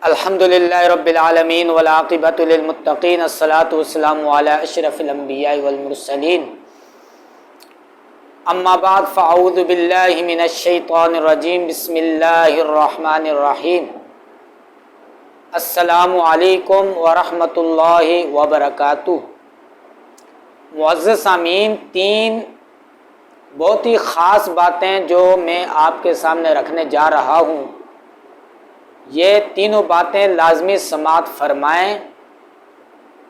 الحمدللہ رب العالمین والعاقبۃ للمتقین الصلاۃ والسلام علی اشرف الانبیاء والمرسلین اما بعد فاعوذ باللہ من الشیطان الرجیم بسم اللہ الرحمن الرحیم السلام علیکم ورحمۃ اللہ وبرکاتہ۔ معزز سامعین، تین بہت ہی خاص باتیں جو میں آپ کے سامنے رکھنے جا رہا ہوں، یہ تینوں باتیں لازمی سماعت فرمائیں،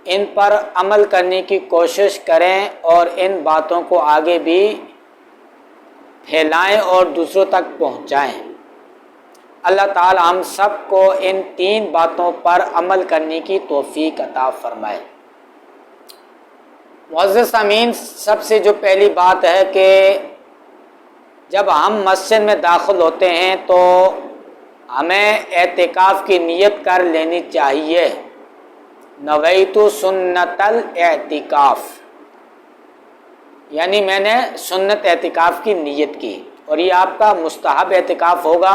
ان پر عمل کرنے کی کوشش کریں اور ان باتوں کو آگے بھی پھیلائیں اور دوسروں تک پہنچائیں۔ اللہ تعالی ہم سب کو ان تین باتوں پر عمل کرنے کی توفیق عطا فرمائے۔ معزز سامعین، سب سے جو پہلی بات ہے کہ جب ہم مسجد میں داخل ہوتے ہیں تو ہمیں اعتکاف کی نیت کر لینی چاہیے۔ نویت سنت الاعتکاف، یعنی میں نے سنت اعتکاف کی نیت کی، اور یہ آپ کا مستحب اعتکاف ہوگا۔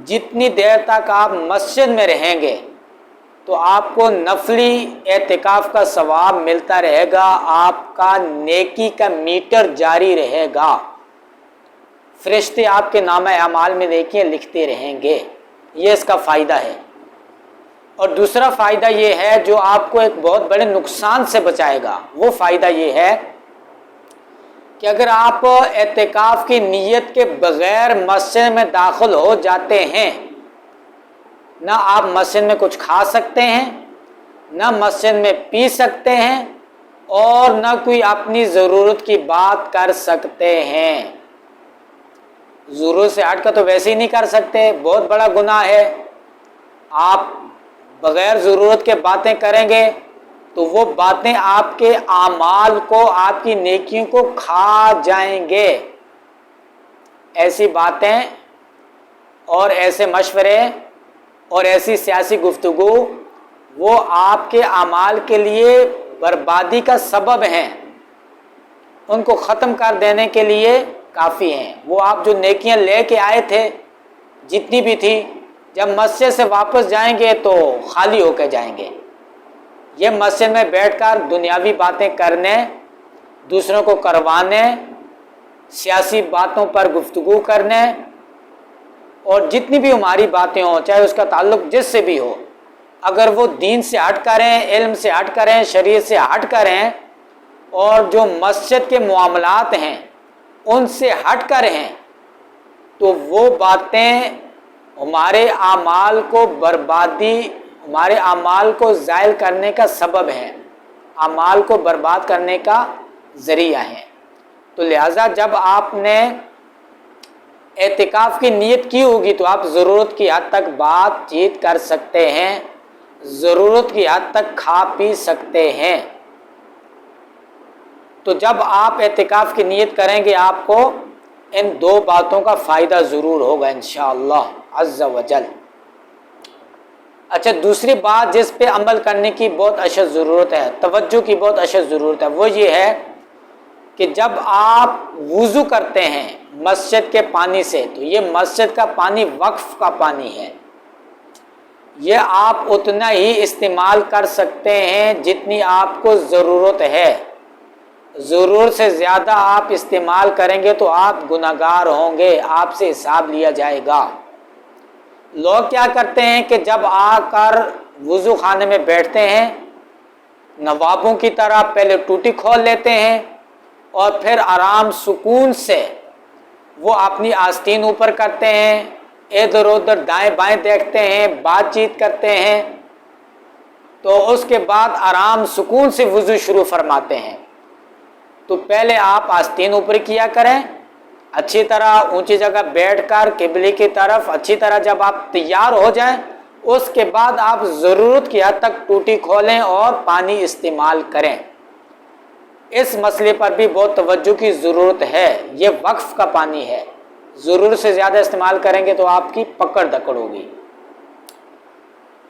جتنی دیر تک آپ مسجد میں رہیں گے تو آپ کو نفلی اعتکاف کا ثواب ملتا رہے گا، آپ کا نیکی کا میٹر جاری رہے گا، فرشتے آپ کے نامہ اعمال میں نیکیاں لکھتے رہیں گے۔ یہ اس کا فائدہ ہے۔ اور دوسرا فائدہ یہ ہے جو آپ کو ایک بہت بڑے نقصان سے بچائے گا، وہ فائدہ یہ ہے کہ اگر آپ اعتکاف کی نیت کے بغیر مسجد میں داخل ہو جاتے ہیں، نہ آپ مسجد میں کچھ کھا سکتے ہیں، نہ مسجد میں پی سکتے ہیں، اور نہ کوئی اپنی ضرورت کی بات کر سکتے ہیں۔ ضرورت سے ہٹ کر تو ویسے ہی نہیں کر سکتے، بہت بڑا گناہ ہے۔ آپ بغیر ضرورت کے باتیں کریں گے تو وہ باتیں آپ کے اعمال کو، آپ کی نیکیوں کو کھا جائیں گے۔ ایسی باتیں اور ایسے مشورے اور ایسی سیاسی گفتگو وہ آپ کے اعمال کے لیے بربادی کا سبب ہیں، ان کو ختم کر دینے کے لیے کافی ہیں۔ وہ آپ جو نیکیاں لے کے آئے تھے، جتنی بھی تھی، جب مسجد سے واپس جائیں گے تو خالی ہو کے جائیں گے۔ یہ مسجد میں بیٹھ کر دنیاوی باتیں کرنے، دوسروں کو کروانے، سیاسی باتوں پر گفتگو کرنے، اور جتنی بھی ہماری باتیں ہوں، چاہے اس کا تعلق جس سے بھی ہو، اگر وہ دین سے ہٹ کریں، علم سے ہٹ کریں، شریعت سے ہٹ کریں، اور جو مسجد کے معاملات ہیں ان سے ہٹ کر ہیں، تو وہ باتیں ہمارے اعمال کو بربادی، ہمارے اعمال کو زائل کرنے کا سبب ہیں، اعمال کو برباد کرنے کا ذریعہ ہیں۔ تو لہٰذا جب آپ نے اعتکاف کی نیت کی ہوگی تو آپ ضرورت کی حد تک بات چیت کر سکتے ہیں، ضرورت کی حد تک کھا پی سکتے ہیں۔ تو جب آپ اعتکاف کی نیت کریں گے آپ کو ان دو باتوں کا فائدہ ضرور ہوگا انشاءاللہ عز و جل۔ اچھا، دوسری بات جس پہ عمل کرنے کی بہت اشد ضرورت ہے، توجہ کی بہت اشد ضرورت ہے، وہ یہ ہے کہ جب آپ وضو کرتے ہیں مسجد کے پانی سے، تو یہ مسجد کا پانی وقف کا پانی ہے، یہ آپ اتنا ہی استعمال کر سکتے ہیں جتنی آپ کو ضرورت ہے۔ ضرورت سے زیادہ آپ استعمال کریں گے تو آپ گناہگار ہوں گے، آپ سے حساب لیا جائے گا۔ لوگ کیا کرتے ہیں کہ جب آ کر وضو خانے میں بیٹھتے ہیں، نوابوں کی طرح پہلے ٹوٹی کھول لیتے ہیں اور پھر آرام سکون سے وہ اپنی آستین اوپر کرتے ہیں، ادھر ادھر دائیں بائیں دیکھتے ہیں، بات چیت کرتے ہیں، تو اس کے بعد آرام سکون سے وضو شروع فرماتے ہیں۔ تو پہلے آپ آستین اوپر کیا کریں، اچھی طرح اونچی جگہ بیٹھ کر قبلے کی طرف اچھی طرح جب آپ تیار ہو جائیں، اس کے بعد آپ ضرورت کی حد تک ٹوٹی کھولیں اور پانی استعمال کریں۔ اس مسئلے پر بھی بہت توجہ کی ضرورت ہے، یہ وقف کا پانی ہے، ضرورت سے زیادہ استعمال کریں گے تو آپ کی پکڑ دکڑ ہوگی۔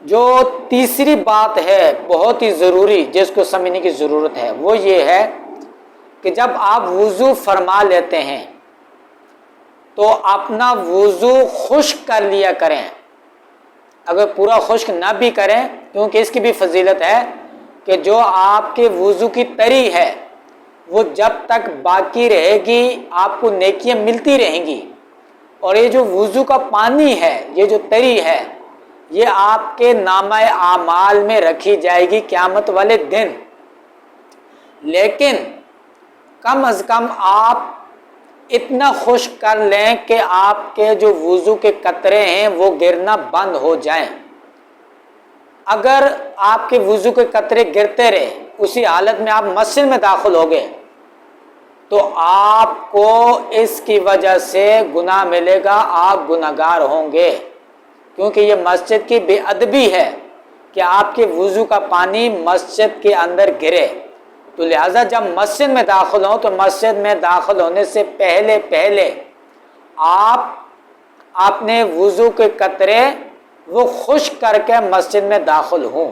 جو تیسری بات ہے بہت ہی ضروری جس کو سمجھنے کی ضرورت ہے، وہ یہ ہے کہ جب آپ وضو فرما لیتے ہیں تو اپنا وضو خشک کر لیا کریں، اگر پورا خشک نہ بھی کریں، کیونکہ اس کی بھی فضیلت ہے کہ جو آپ کے وضو کی تری ہے وہ جب تک باقی رہے گی آپ کو نیکیاں ملتی رہیں گی، اور یہ جو وضو کا پانی ہے، یہ جو تری ہے، یہ آپ کے نامہ اعمال میں رکھی جائے گی قیامت والے دن۔ لیکن کم از کم آپ اتنا خشک کر لیں کہ آپ کے جو وضو کے قطرے ہیں وہ گرنا بند ہو جائیں۔ اگر آپ کے وضو کے قطرے گرتے رہے، اسی حالت میں آپ مسجد میں داخل ہو گئے، تو آپ کو اس کی وجہ سے گناہ ملے گا، آپ گناہگار ہوں گے، کیونکہ یہ مسجد کی بے ادبی ہے کہ آپ کے وضو کا پانی مسجد کے اندر گرے۔ تو لہٰذا جب مسجد میں داخل ہوں تو مسجد میں داخل ہونے سے پہلے آپ اپنے وضو کے قطرے وہ خشک کر کے مسجد میں داخل ہوں۔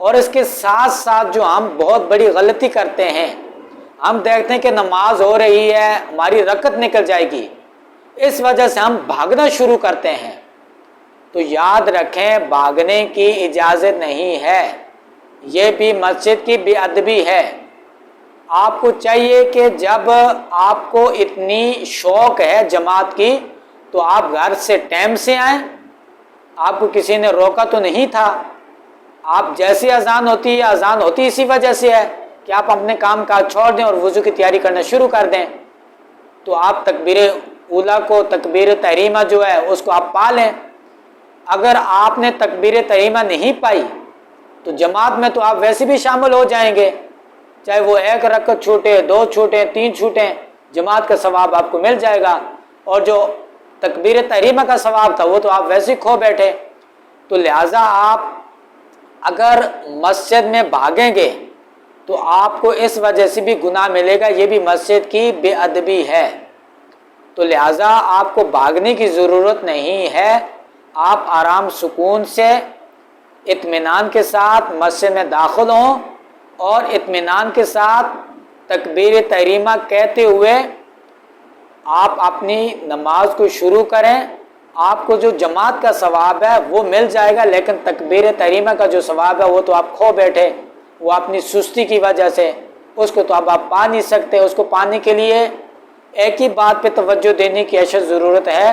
اور اس کے ساتھ ساتھ جو ہم بہت بڑی غلطی کرتے ہیں، ہم دیکھتے ہیں کہ نماز ہو رہی ہے، ہماری رکعت نکل جائے گی، اس وجہ سے ہم بھاگنا شروع کرتے ہیں۔ تو یاد رکھیں بھاگنے کی اجازت نہیں ہے، یہ بھی مسجد کی بے ادبی ہے۔ آپ کو چاہیے کہ جب آپ کو اتنی شوق ہے جماعت کی تو آپ گھر سے ٹائم سے آئیں، آپ کو کسی نے روکا تو نہیں تھا، آپ جیسی اذان ہوتی ہے، اذان ہوتی اسی وجہ سے ہے کہ آپ اپنے کام کاج چھوڑ دیں اور وضو کی تیاری کرنا شروع کر دیں، تو آپ تکبیر اولیٰ کو، تکبیر تحریمہ جو ہے اس کو آپ پا لیں۔ اگر آپ نے تکبیر تحریمہ نہیں پائی تو جماعت میں تو آپ ویسے بھی شامل ہو جائیں گے، چاہے وہ 1 رکعت چھوٹے، 2 چھوٹے، 3 چھوٹیں، جماعت کا ثواب آپ کو مل جائے گا، اور جو تکبیر تحریمہ کا ثواب تھا وہ تو آپ ویسے ہی کھو بیٹھے۔ تو لہٰذا آپ اگر مسجد میں بھاگیں گے تو آپ کو اس وجہ سے بھی گناہ ملے گا، یہ بھی مسجد کی بے ادبی ہے۔ تو لہٰذا آپ کو بھاگنے کی ضرورت نہیں ہے، آپ آرام سکون سے اطمینان کے ساتھ مسجد میں داخل ہوں اور اطمینان کے ساتھ تکبیر تحریمہ کہتے ہوئے آپ اپنی نماز کو شروع کریں۔ آپ کو جو جماعت کا ثواب ہے وہ مل جائے گا، لیکن تکبیر تحریمہ کا جو ثواب ہے وہ تو آپ کھو بیٹھے، وہ اپنی سستی کی وجہ سے، اس کو تو اب آپ پا نہیں سکتے۔ اس کو پانے کے لیے ایک ہی بات پہ توجہ دینے کی اشد ضرورت ہے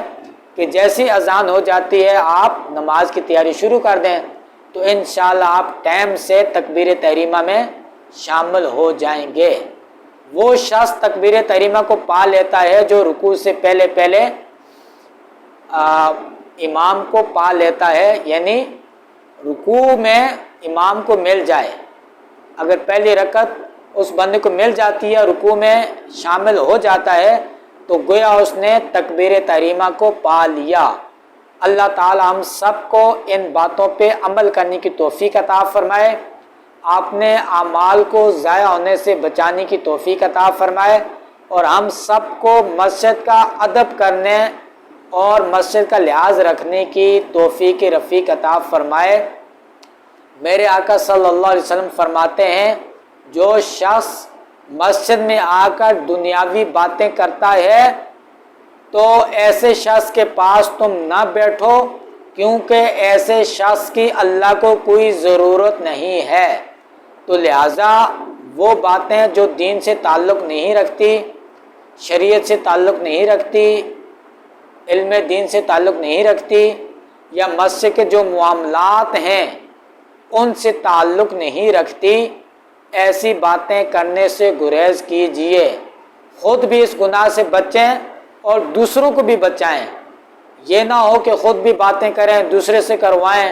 کہ جیسی اذان ہو جاتی ہے آپ نماز کی تیاری شروع کر دیں، تو انشاءاللہ آپ ٹائم سے تکبیر تحریمہ میں شامل ہو جائیں گے۔ وہ شخص تکبیر تحریمہ کو پا لیتا ہے جو رکوع سے پہلے امام کو پا لیتا ہے، یعنی رکوع میں امام کو مل جائے، اگر پہلی رکعت اس بندے کو مل جاتی ہے، رکوع میں شامل ہو جاتا ہے، تو گویا اس نے تکبیر تحریمہ کو پا لیا۔ اللہ تعالی ہم سب کو ان باتوں پہ عمل کرنے کی توفیق عطا فرمائے، اپنے اعمال کو ضائع ہونے سے بچانے کی توفیق عطا فرمائے، اور ہم سب کو مسجد کا ادب کرنے اور مسجد کا لحاظ رکھنے کی توفیق رفیق عطا فرمائے۔ میرے آقا صلی اللہ علیہ وسلم فرماتے ہیں جو شخص مسجد میں آ کر دنیاوی باتیں کرتا ہے تو ایسے شخص کے پاس تم نہ بیٹھو، کیونکہ ایسے شخص کی اللہ کو کوئی ضرورت نہیں ہے۔ تو لہٰذا وہ باتیں جو دین سے تعلق نہیں رکھتی، شریعت سے تعلق نہیں رکھتی، علم دین سے تعلق نہیں رکھتی، یا مسجد کے جو معاملات ہیں ان سے تعلق نہیں رکھتی، ایسی باتیں کرنے سے گریز کیجیے، خود بھی اس گناہ سے بچیں اور دوسروں کو بھی بچائیں۔ یہ نہ ہو کہ خود بھی باتیں کریں، دوسرے سے کروائیں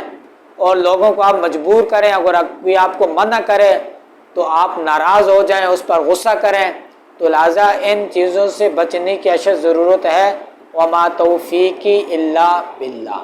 اور لوگوں کو آپ مجبور کریں، اگر کوئی آپ کو منع کرے تو آپ ناراض ہو جائیں، اس پر غصہ کریں۔ تو لہٰذا ان چیزوں سے بچنے کی اشد ضرورت ہے۔ وما توفیقی الا باللہ۔